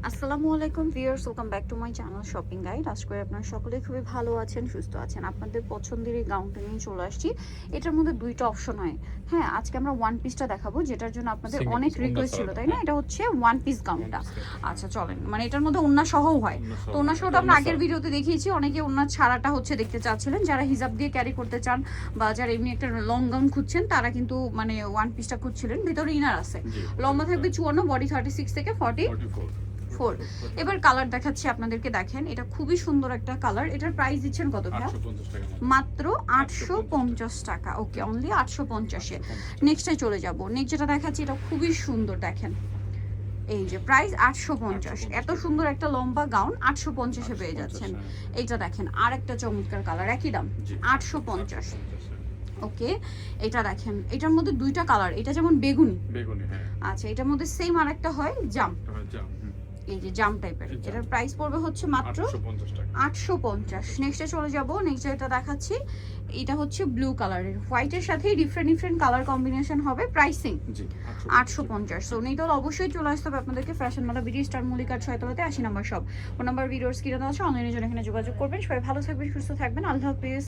আসসালামু আলাইকুম viewers, welcome back to my channel shopping guide. আশা করি আপনারা সকলেই খুবই ভালো আছেন, সুস্থ আছেন। আপনাদের পছন্দের এই গাউনটা নিয়ে চলে আসছি। এটার মধ্যে দুইটা অপশন হয়। হ্যাঁ, আজকে আমরা ওয়ান পিসটা দেখাবো, যেটার জন্য আপনাদের অনেক রিকোয়েস্ট ছিল, তাই না? এটা হচ্ছে ওয়ান পিস গাউনটা। আচ্ছা চলেন, মানে এটার মধ্যে ওন্না সহও হয়। তো ওন্না সহটা আমরা আগের ভিডিওতে দেখিয়েছি। অনেকে ওন্না ছাড়াটা হচ্ছে দেখতে চাচ্ছিলেন, যারা হিজাব দিয়ে ক্যারি করতে চান বা যারা এমনি একটা লং গাউন খুঁজছেন, তারা কিন্তু মানে ওয়ান পিসটা খুঁজছিলেন। ভিতরে ইনার আছে, লম্বা থাকবে 54, বডি 36 থেকে 44। এবার কালার দেখাচ্ছি আপনাদেরকে, দেখেন এটা খুবই সুন্দর একটা কালার। এটার প্রাইস দিচ্ছেন কত ভাইয়া? মাত্র 850 টাকা। ওকে, অনলি 850-এ। নেক্সটে চলে যাব। নেক্সট যেটা দেখাচ্ছি এটা খুবই সুন্দর, দেখেন এই যে প্রাইস 850। এত সুন্দর একটা লম্বা গাউন 850-এ পেয়ে যাচ্ছেন। এইটা দেখেন আর একটা চমৎকার কালার, একই দাম 850। ওকে, এটা দেখেন, এটার মধ্যে দুইটা কালার, এটা যেমন বেগুনি, হ্যাঁ। আচ্ছা এটার মধ্যে সেম আরেকটা হয় জাম, এই যে জাম টাইপের। এটার প্রাইস পড়বে হচ্ছে মাত্র 850। নেক্সটে চলে যাব। নেক্সট যেটা দেখাচ্ছি এটা হচ্ছে ব্লু কালারের, হোয়াইটের সাথেই ডিফারেন্ট ডিফারেন্ট কালার কম্বিনেশন হবে। প্রাইসিং 850। সো নেইটাল অবশ্যই চলে আসতে হবে আপনাদেরকে ফ্যাশন মালা বিডি স্টার মল্লিকার 6তলাতে 80 নম্বর শপ। ফোন নাম্বার ভিডিওর স্ক্রিনে দেওয়া আছে, অনলাইনে জন্য এখানে যোগাযোগ করবেন। সবাই ভালো থাকবেন, সুস্থ থাকবেন, আল্লাহ হাফেজ।